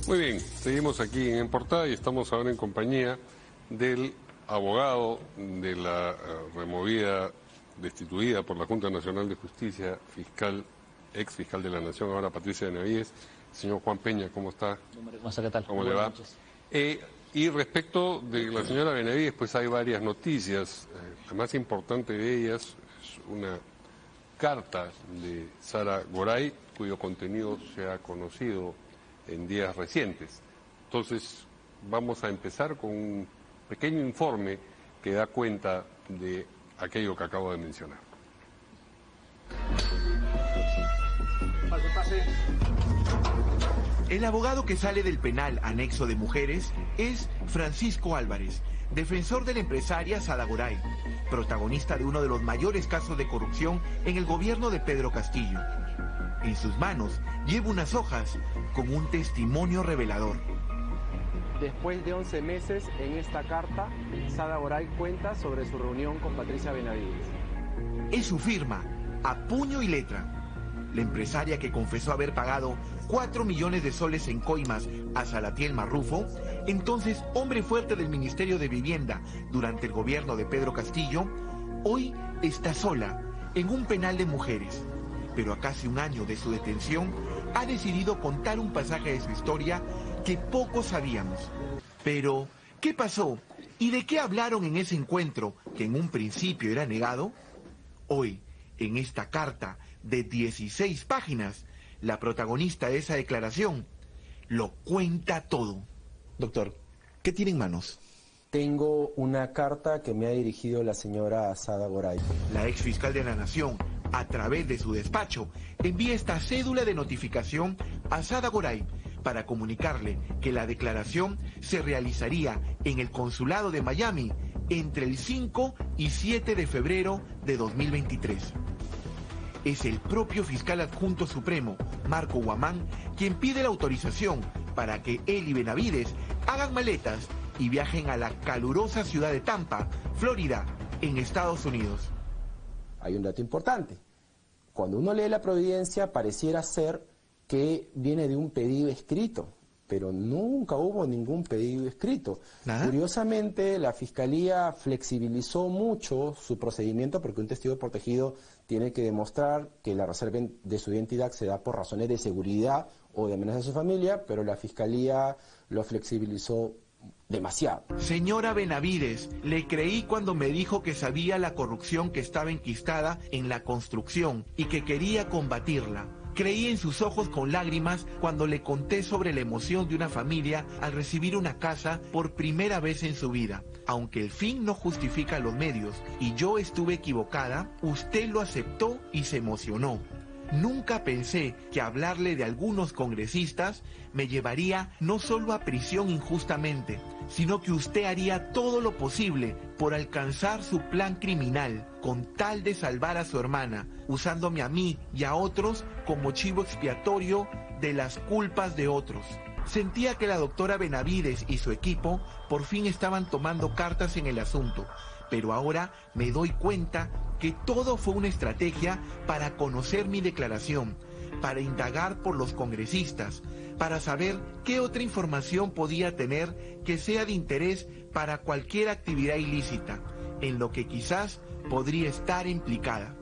Muy bien, seguimos aquí en Portada y estamos ahora en compañía del abogado de la destituida por la Junta Nacional de Justicia, ex fiscal de la Nación, ahora Patricia Benavides, señor Juan Peña. ¿Cómo está? ¿Qué tal? ¿Cómo le va? Y respecto de la señora Benavides, pues hay varias noticias. La más importante de ellas es una carta de Sara Goray, cuyo contenido se ha conocido en días recientes. Entonces, vamos a empezar con un pequeño informe que da cuenta de aquello que acabo de mencionar. El abogado que sale del penal anexo de mujeres es Francisco Álvarez, defensor de la empresaria Sada Goray, protagonista de uno de los mayores casos de corrupción en el gobierno de Pedro Castillo. En sus manos lleva unas hojas con un testimonio revelador. Después de 11 meses, en esta carta, Sada Goray cuenta sobre su reunión con Patricia Benavides. Es su firma, a puño y letra. La empresaria que confesó haber pagado 4 millones de soles en coimas a Salatiel Marrufo, entonces hombre fuerte del Ministerio de Vivienda durante el gobierno de Pedro Castillo, hoy está sola en un penal de mujeres. Pero a casi un año de su detención, ha decidido contar un pasaje de su historia que pocos sabíamos. Pero, ¿qué pasó? ¿Y de qué hablaron en ese encuentro que en un principio era negado? Hoy, en esta carta de 16 páginas, la protagonista de esa declaración lo cuenta todo. Doctor, ¿qué tiene en manos? Tengo una carta que me ha dirigido la señora Sada Goray. La ex fiscal de la Nación, a través de su despacho, envía esta cédula de notificación a Sada Goray para comunicarle que la declaración se realizaría en el consulado de Miami entre el 5 y 7 de febrero de 2023. Es el propio fiscal adjunto supremo, Marco Guamán, quien pide la autorización para que él y Benavides hagan maletas y viajen a la calurosa ciudad de Tampa, Florida, en Estados Unidos. Hay un dato importante. Cuando uno lee la providencia, pareciera ser que viene de un pedido escrito, pero nunca hubo ningún pedido escrito. ¿Nada? Curiosamente, la Fiscalía flexibilizó mucho su procedimiento porque un testigo protegido tiene que demostrar que la reserva de su identidad se da por razones de seguridad o de amenaza a su familia, pero la Fiscalía lo flexibilizó demasiado. Señora Benavides, le creí cuando me dijo que sabía la corrupción que estaba enquistada en la construcción y que quería combatirla. Creí en sus ojos con lágrimas cuando le conté sobre la emoción de una familia al recibir una casa por primera vez en su vida. Aunque el fin no justifica los medios y yo estuve equivocada, usted lo aceptó y se emocionó. Nunca pensé que hablarle de algunos congresistas me llevaría no solo a prisión injustamente, sino que usted haría todo lo posible por alcanzar su plan criminal con tal de salvar a su hermana, usándome a mí y a otros como chivo expiatorio de las culpas de otros. Sentía que la doctora Benavides y su equipo por fin estaban tomando cartas en el asunto, pero ahora me doy cuenta que todo fue una estrategia para conocer mi declaración, para indagar por los congresistas, para saber qué otra información podía tener que sea de interés para cualquier actividad ilícita, en lo que quizás podría estar implicada.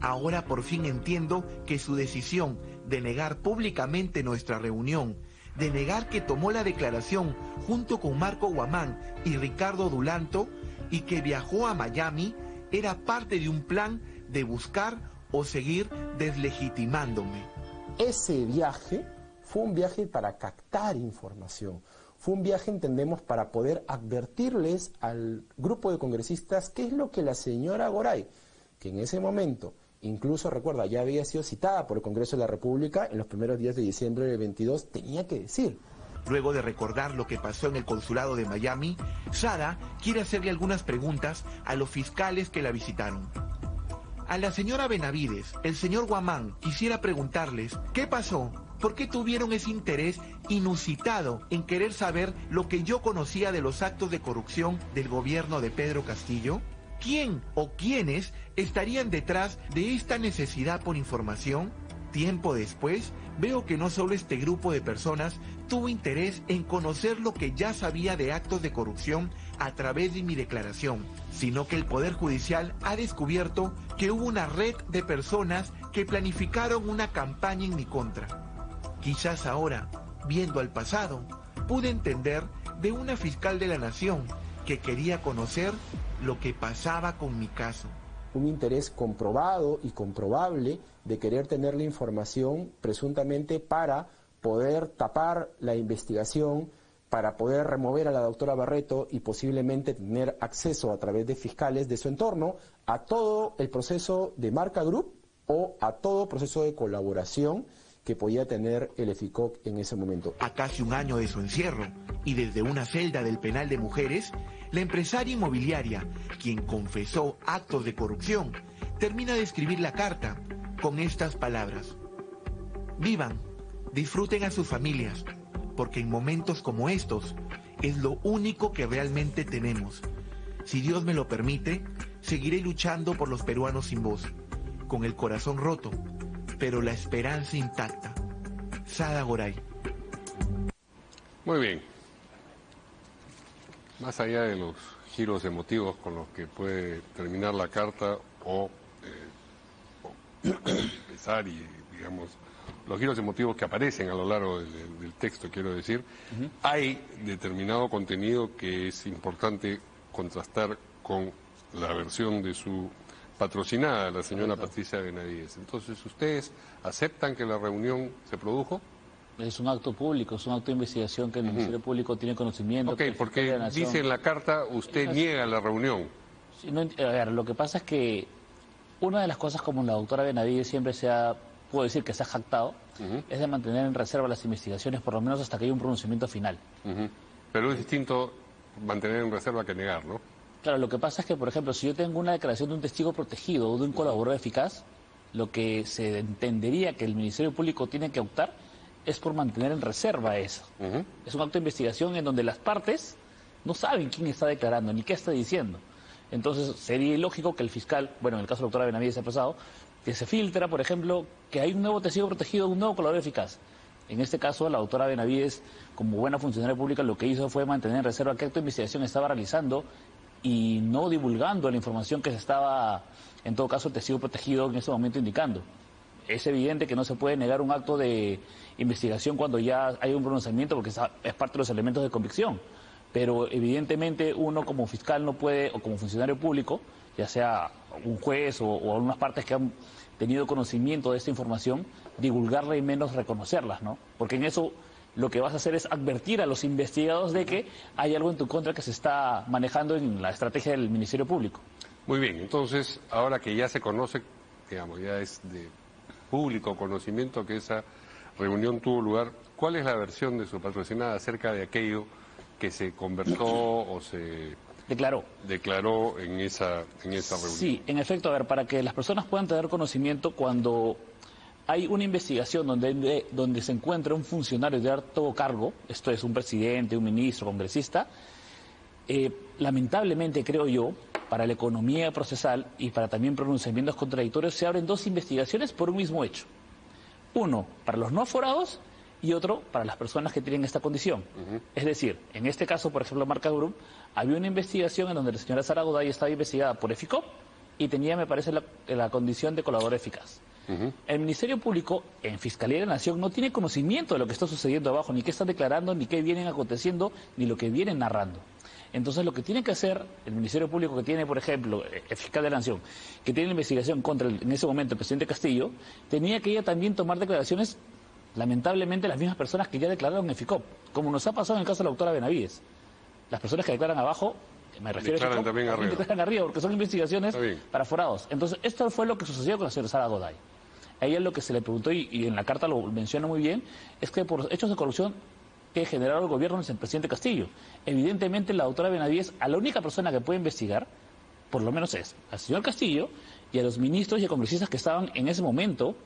Ahora por fin entiendo que su decisión de negar públicamente nuestra reunión, de negar que tomó la declaración junto con Marco Guamán y Ricardo Dulanto y que viajó a Miami, era parte de un plan de buscar o seguir deslegitimándome. Ese viaje fue un viaje para captar información. Fue un viaje, entendemos, para poder advertirles al grupo de congresistas qué es lo que la señora Goray, que en ese momento, incluso recuerda, ya había sido citada por el Congreso de la República en los primeros días de diciembre del 22, tenía que decir. Luego de recordar lo que pasó en el consulado de Miami, Sada quiere hacerle algunas preguntas a los fiscales que la visitaron. A la señora Benavides, el señor Guamán quisiera preguntarles ¿qué pasó? ¿Por qué tuvieron ese interés inusitado en querer saber lo que yo conocía de los actos de corrupción del gobierno de Pedro Castillo? ¿Quién o quiénes estarían detrás de esta necesidad por información? Tiempo después, veo que no solo este grupo de personas tuvo interés en conocer lo que ya sabía de actos de corrupción a través de mi declaración, sino que el Poder Judicial ha descubierto que hubo una red de personas que planificaron una campaña en mi contra. Quizás ahora, viendo al pasado, pude entender de una fiscal de la Nación que quería conocer lo que pasaba con mi caso. Un interés comprobado y comprobable de querer tener la información presuntamente para poder tapar la investigación, para poder remover a la doctora Barreto y posiblemente tener acceso a través de fiscales de su entorno a todo el proceso de Marca Group o a todo proceso de colaboración que podía tener el EFICOC en ese momento. A casi un año de su encierro y desde una celda del penal de mujeres, la empresaria inmobiliaria, quien confesó actos de corrupción, termina de escribir la carta con estas palabras: vivan, disfruten a sus familias, porque en momentos como estos es lo único que realmente tenemos. Si Dios me lo permite, seguiré luchando por los peruanos sin voz, con el corazón roto, pero la esperanza intacta. Sada Goray. Muy bien. Más allá de los giros emotivos con los que puede terminar la carta o empezar y, digamos, los giros emotivos que aparecen a lo largo del texto, quiero decir, hay determinado contenido que es importante contrastar con la versión de su patrocinada, la señora Patricia Benavides. Entonces, ¿ustedes aceptan que la reunión se produjo? Es un acto público, es un acto de investigación que el Ministerio Público tiene conocimiento. Ok, porque dice en la carta, usted niega la reunión. Sí, no, a ver, lo que pasa es que una de las cosas como la doctora Benavides siempre puedo decir que se ha jactado, es de mantener en reserva las investigaciones, por lo menos hasta que haya un pronunciamiento final. Pero es distinto mantener en reserva que negar, ¿no? Claro, lo que pasa es que, por ejemplo, si yo tengo una declaración de un testigo protegido o de un colaborador eficaz, lo que se entendería que el Ministerio Público tiene que optar es por mantener en reserva eso. Es un acto de investigación en donde las partes no saben quién está declarando ni qué está diciendo. Entonces sería ilógico que el fiscal, bueno, en el caso de la doctora Benavides ha pasado, que se filtra, por ejemplo, que hay un nuevo testigo protegido, un nuevo colaborador eficaz. En este caso, la doctora Benavides, como buena funcionaria pública, lo que hizo fue mantener en reserva qué acto de investigación estaba realizando y no divulgando la información que se estaba, en todo caso, el testigo protegido en ese momento indicando. Es evidente que no se puede negar un acto de investigación cuando ya hay un pronunciamiento, porque es parte de los elementos de convicción. Pero evidentemente uno como fiscal no puede, o como funcionario público, ya sea un juez o algunas partes que han tenido conocimiento de esta información, divulgarla y menos reconocerlas, ¿no? Porque en eso lo que vas a hacer es advertir a los investigados de que hay algo en tu contra que se está manejando en la estrategia del Ministerio Público. Muy bien, entonces, ahora que ya se conoce, digamos, ya es de público conocimiento que esa reunión tuvo lugar, ¿cuál es la versión de su patrocinada acerca de aquello que se conversó o se declaró en esa reunión? Sí, en efecto, a ver, para que las personas puedan tener conocimiento, cuando hay una investigación donde se encuentra un funcionario de alto cargo, esto es un presidente, un ministro, congresista, lamentablemente, creo yo, para la economía procesal y para también pronunciamientos contradictorios, se abren dos investigaciones por un mismo hecho. Uno para los no aforados y otro para las personas que tienen esta condición. Es decir, en este caso, por ejemplo, Marca Group, había una investigación en donde la señora Sara Goday estaba investigada por EFICOP y tenía, me parece, la condición de colaborador eficaz. El Ministerio Público, en Fiscalía de la Nación, no tiene conocimiento de lo que está sucediendo abajo, ni qué están declarando, ni qué vienen aconteciendo, ni lo que vienen narrando. Entonces, lo que tiene que hacer el Ministerio Público, que tiene, por ejemplo, el fiscal de la Nación, que tiene la investigación contra, en ese momento, el presidente Castillo, tenía que ella también tomar declaraciones, lamentablemente, las mismas personas que ya declararon en FICOP, como nos ha pasado en el caso de la doctora Benavides. Las personas que declaran abajo, me refiero declaran a FICOP, también arriba. declaran arriba, porque son investigaciones para aforados. Entonces, esto fue lo que sucedió con la señora Sara Goday. A ella lo que se le preguntó, y en la carta lo menciona muy bien, es que por hechos de corrupción que generaron el gobierno es el presidente Castillo. Evidentemente, la doctora Benavides, a la única persona que puede investigar, por lo menos es al señor Castillo y a los ministros y congresistas que estaban en ese momento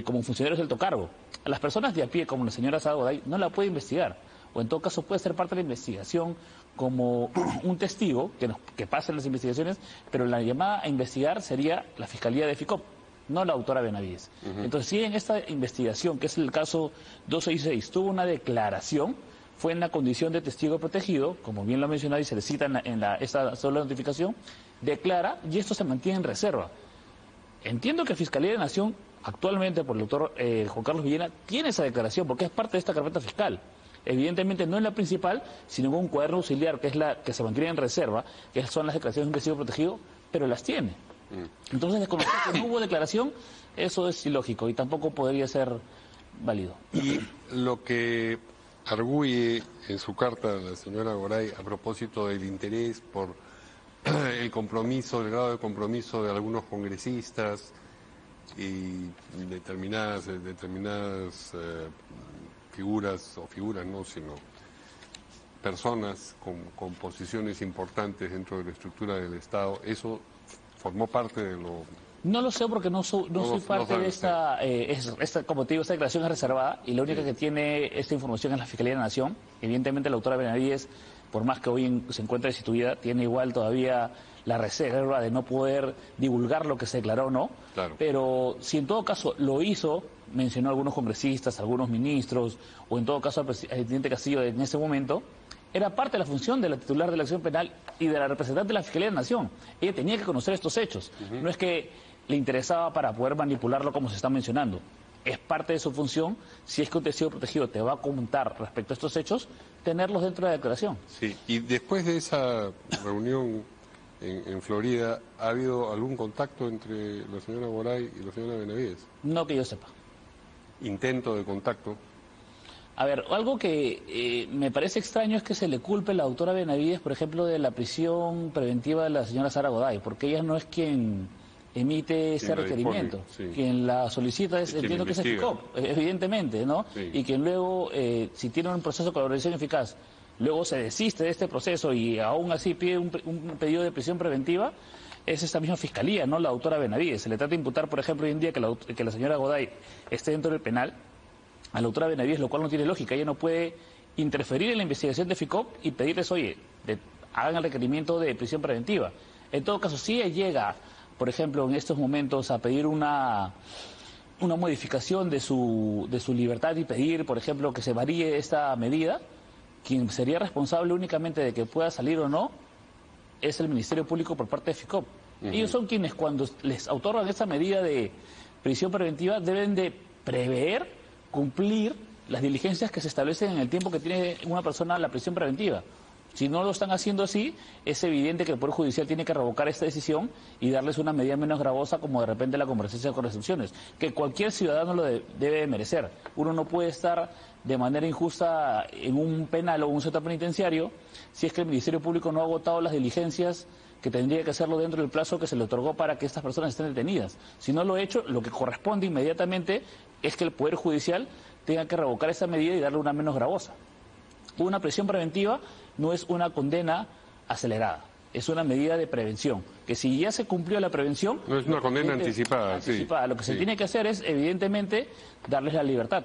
como funcionarios de alto cargo. A las personas de a pie, como la señora Sara Goday, no la puede investigar. O en todo caso puede ser parte de la investigación como un testigo que pase en las investigaciones, pero la llamada a investigar sería la Fiscalía de FICOP. no la doctora Benavides. Entonces, si en esta investigación, que es el caso 266, tuvo una declaración, fue en la condición de testigo protegido, como bien lo ha mencionado y se le cita esta sola notificación, declara y esto se mantiene en reserva. Entiendo que Fiscalía de la Nación, actualmente por el doctor Juan Carlos Villena, tiene esa declaración porque es parte de esta carpeta fiscal. Evidentemente no es la principal, sino en un cuaderno auxiliar, que es la que se mantiene en reserva, que son las declaraciones de un testigo protegido, pero las tiene. Entonces, desconocer que no hubo declaración, eso es ilógico y tampoco podría ser válido. Y lo que arguye en su carta la señora Goray a propósito del interés por el compromiso, el grado de compromiso de algunos congresistas y determinadas figuras no, sino personas con posiciones importantes dentro de la estructura del Estado, eso formó parte de lo... No lo sé porque no soy parte de esta, como te digo, esta declaración es reservada y la única que tiene esta información es la Fiscalía de la Nación. Evidentemente la doctora Benavides, por más que hoy se encuentra destituida, tiene igual todavía la reserva de no poder divulgar lo que se declaró o no. Claro. Pero si en todo caso lo hizo, mencionó a algunos congresistas, algunos ministros, o en todo caso al presidente Castillo en ese momento, era parte de la función de la titular de la acción penal y de la representante de la Fiscalía de la Nación. Ella tenía que conocer estos hechos. No es que le interesaba para poder manipularlo como se está mencionando. Es parte de su función, si es que un testigo protegido te va a contar respecto a estos hechos, tenerlos dentro de la declaración. Sí, y después de esa reunión en Florida, ¿ha habido algún contacto entre la señora Goray y la señora Benavides? No que yo sepa. ¿Intento de contacto? A ver, algo que me parece extraño es que se le culpe a la doctora Benavides, por ejemplo, de la prisión preventiva de la señora Sara Goday, porque ella no es quien emite ese requerimiento. Sí. Quien la solicita es, entiendo que es el FICOP, evidentemente, ¿no? Sí. Y quien luego, si tiene un proceso de colaboración eficaz, luego se desiste de este proceso y aún así pide un pedido de prisión preventiva, es esta misma fiscalía, no la doctora Benavides. Se le trata de imputar, por ejemplo, hoy en día que la señora Goday esté dentro del penal a la doctora Benavides, lo cual no tiene lógica. Ella no puede interferir en la investigación de FICOP y pedirles, oye, hagan el requerimiento de prisión preventiva. En todo caso, si ella llega, por ejemplo, en estos momentos a pedir una modificación de su libertad y pedir, por ejemplo, que se varíe esta medida, quien sería responsable únicamente de que pueda salir o no es el Ministerio Público por parte de FICOP. Ellos son quienes, cuando les otorgan esta medida de prisión preventiva, deben de prever, cumplir las diligencias que se establecen en el tiempo que tiene una persona la prisión preventiva. Si no lo están haciendo así, es evidente que el Poder Judicial tiene que revocar esta decisión y darles una medida menos gravosa, como de repente la conversación con restricciones, que cualquier ciudadano lo debe merecer. Uno no puede estar de manera injusta en un penal o un centro penitenciario si es que el Ministerio Público no ha agotado las diligencias que tendría que hacerlo dentro del plazo que se le otorgó para que estas personas estén detenidas. Si no lo ha hecho, lo que corresponde inmediatamente es que el Poder Judicial tenga que revocar esa medida y darle una menos gravosa. Una prisión preventiva no es una condena acelerada, es una medida de prevención, que si ya se cumplió la prevención... No es una condena anticipada, sí. Lo que se tiene que hacer es, evidentemente, darles la libertad.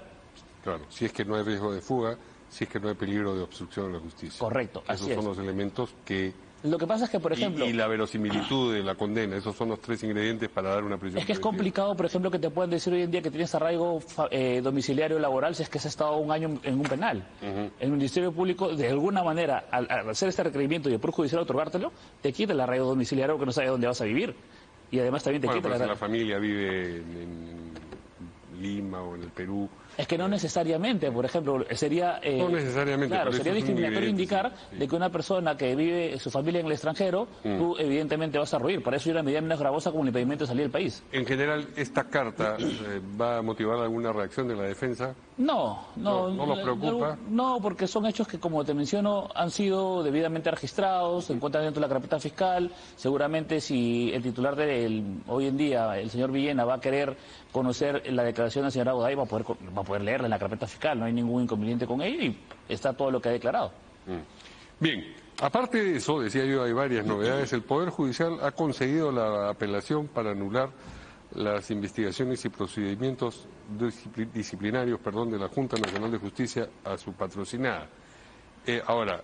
Claro, si es que no hay riesgo de fuga, si es que no hay peligro de obstrucción de la justicia. Correcto, así Esos son los elementos que... Lo que pasa es que, por ejemplo... Y la verosimilitud de la condena, esos son los tres ingredientes para dar una prisión Es que es preventiva. complicado, por ejemplo, que te puedan decir hoy en día que tienes arraigo domiciliario laboral si es que has estado un año en un penal. El Ministerio Público, de alguna manera, al hacer este requerimiento y el Poder Judicial otorgártelo, te quita el arraigo domiciliario porque no sabes dónde vas a vivir. Y además también te quita si la familia vive en Lima o en el Perú... Es que no necesariamente, por ejemplo, sería... no necesariamente. Claro, sería discriminatorio indicar sí. de que una persona que vive su familia en el extranjero, tú evidentemente vas a ruir. Para eso hay una medida menos gravosa como el impedimento de salir del país. En general, ¿esta carta va a motivar alguna reacción de la defensa? No los preocupa. No, porque son hechos que, como te menciono, han sido debidamente registrados, se encuentran dentro de la carpeta fiscal. Seguramente si el titular hoy en día, el señor Villena, va a querer conocer la declaración de la señora Goday, va a poder leerla en la carpeta fiscal, no hay ningún inconveniente con ello y está todo lo que ha declarado. Bien, aparte de eso, decía yo, hay varias novedades. El Poder Judicial ha concedido la apelación para anular las investigaciones y procedimientos disciplinarios de la Junta Nacional de Justicia a su patrocinada. Ahora,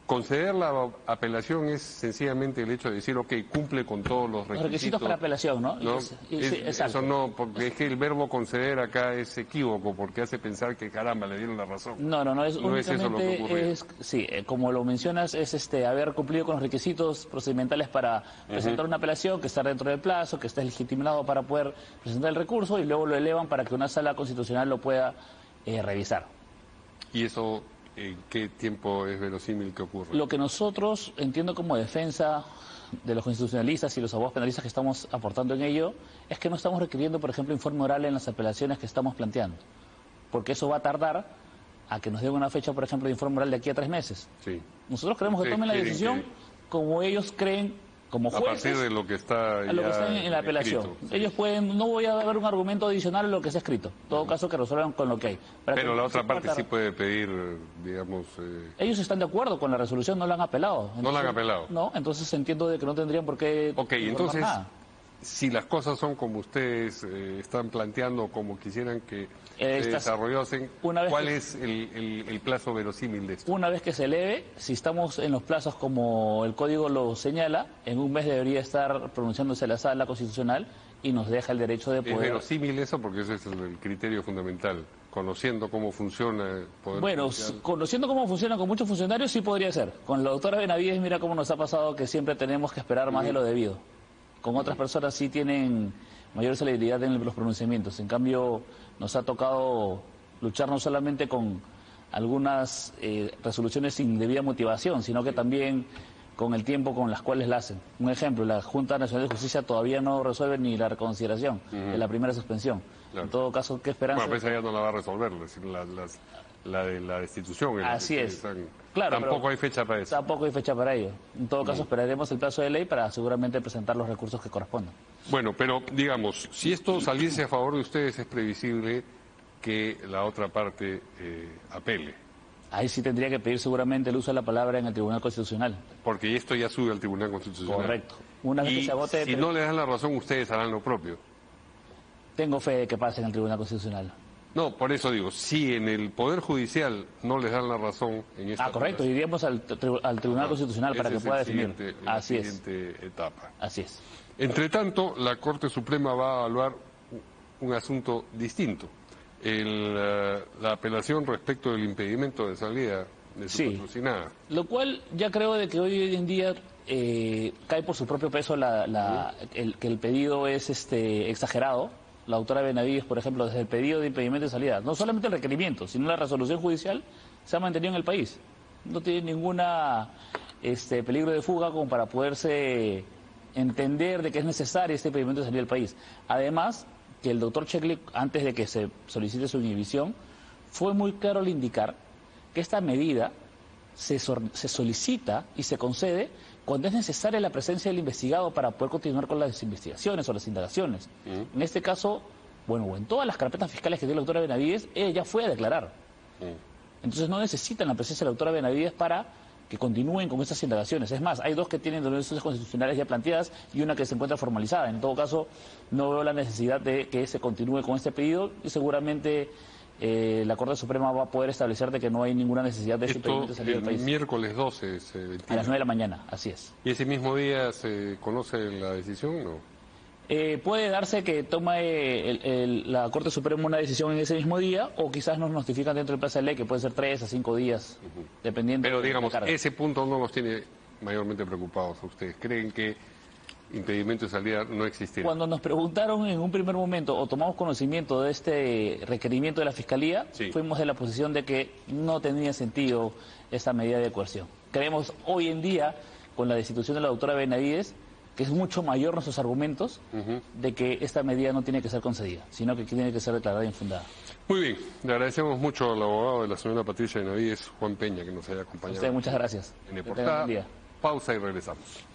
conceder la apelación es sencillamente el hecho de decir, ok, cumple con todos los Los requisitos para apelación, ¿no? ¿no? Sí, exacto. Eso no, porque es que el verbo conceder acá es equívoco, porque hace pensar que caramba, le dieron la razón. No, es No es eso lo que ocurre. sí, como lo mencionas, es haber cumplido con los requisitos procedimentales para presentar una apelación, que está dentro del plazo, que está legitimado para poder presentar el recurso y luego lo elevan para que una sala constitucional lo pueda revisar. ¿Y eso en qué tiempo es verosímil que ocurra? Lo que nosotros, entiendo como defensa de los constitucionalistas y los abogados penalistas que estamos aportando en ello, es que no estamos requiriendo, por ejemplo, informe oral en las apelaciones que estamos planteando, porque eso va a tardar a que nos den una fecha, por ejemplo, de informe oral de aquí a 3 meses. Sí. Nosotros queremos que tomen la decisión como ellos creen, como jueces, a partir de lo que está, a lo que está en la apelación. escrito, sí. Ellos pueden, no voy a dar un argumento adicional a lo que está escrito. En todo caso, que resuelvan con lo que hay. Pero la otra parte sí puede pedir, digamos... Ellos están de acuerdo con la resolución, no la han apelado. Entonces, no la han apelado. No, entonces entiendo de que no tendrían por qué... Ok, entonces, si las cosas son como ustedes están planteando, como quisieran que se desarrollasen, ¿cuál es el plazo verosímil de esto? Una vez que se eleve, si estamos en los plazos como el código lo señala, en un mes debería estar pronunciándose la sala constitucional y nos deja el derecho de poder... ¿Es verosímil eso? Porque ese es el criterio fundamental. Conociendo cómo funciona... Conociendo cómo funciona con muchos funcionarios, sí podría ser. Con la doctora Benavides, mira cómo nos ha pasado que siempre tenemos que esperar más de lo debido. Con otras personas sí tienen mayor celeridad en los pronunciamientos. En cambio, nos ha tocado luchar no solamente con algunas resoluciones sin debida motivación, sino que también con el tiempo con las cuales la hacen. Un ejemplo, la Junta Nacional de Justicia todavía no resuelve ni la reconsideración de la primera suspensión. Claro. En todo caso, ¿qué esperanza? Bueno, pues ella no la va a resolver, la de la destitución. Así es. Claro, tampoco hay fecha para eso. Tampoco hay fecha para ello. En todo caso, esperaremos el plazo de ley para seguramente presentar los recursos que correspondan. Bueno, pero digamos, si esto saliese a favor de ustedes, es previsible que la otra parte apele. Ahí sí tendría que pedir seguramente el uso de la palabra en el Tribunal Constitucional. Porque esto ya sube al Tribunal Constitucional. Correcto. Una vez que se agote... Si no le dan la razón, ustedes harán lo propio. Tengo fe de que pase en el Tribunal Constitucional. No, por eso digo, si en el Poder Judicial no les dan la razón en esta... correcto, iríamos al Tribunal Constitucional para que pueda definir. Así es. Siguiente etapa. Así es. Entre tanto, la Corte Suprema va a evaluar un asunto distinto. La apelación respecto del impedimento de salida de su patrocinada. Lo cual ya creo de que hoy en día cae por su propio peso que el pedido es exagerado. La autora Benavides, por ejemplo, desde el pedido de impedimento de salida, no solamente el requerimiento, sino la resolución judicial, se ha mantenido en el país. No tiene ninguna peligro de fuga como para poderse entender de que es necesario este impedimento de salida del país. Además, que el doctor Checkley, antes de que se solicite su inhibición, fue muy claro al indicar que esta medida se solicita y se concede cuando es necesaria la presencia del investigado para poder continuar con las investigaciones o las indagaciones. En este caso, bueno, en todas las carpetas fiscales que tiene la doctora Benavides, ella ya fue a declarar. Entonces no necesitan la presencia de la doctora Benavides para que continúen con estas indagaciones. Es más, hay 2 que tienen denuncias constitucionales ya planteadas y una que se encuentra formalizada. En todo caso, no veo la necesidad de que se continúe con este pedido y seguramente la Corte Suprema va a poder establecer de que no hay ninguna necesidad de este impedimento de salida del país. Miércoles 12 a las 9 de la mañana, así es. ¿Y ese mismo día se conoce la decisión o no? Puede darse que tome la Corte Suprema una decisión en ese mismo día o quizás nos notifican dentro del plazo de ley que puede ser 3 a 5 días, dependiendo. Pero digamos, ese punto no nos tiene mayormente preocupados a ustedes. ¿Creen que impedimento de salida no existirá? Cuando nos preguntaron en un primer momento o tomamos conocimiento de este requerimiento de la Fiscalía, fuimos de la posición de que no tenía sentido esta medida de coerción. Creemos hoy en día, con la destitución de la doctora Benavides, que es mucho mayor nuestros argumentos de que esta medida no tiene que ser concedida, sino que tiene que ser declarada infundada. Muy bien, le agradecemos mucho al abogado de la señora Patricia Benavides, Juan Peña, que nos haya acompañado. A usted, muchas gracias. En el portal. Pausa y regresamos.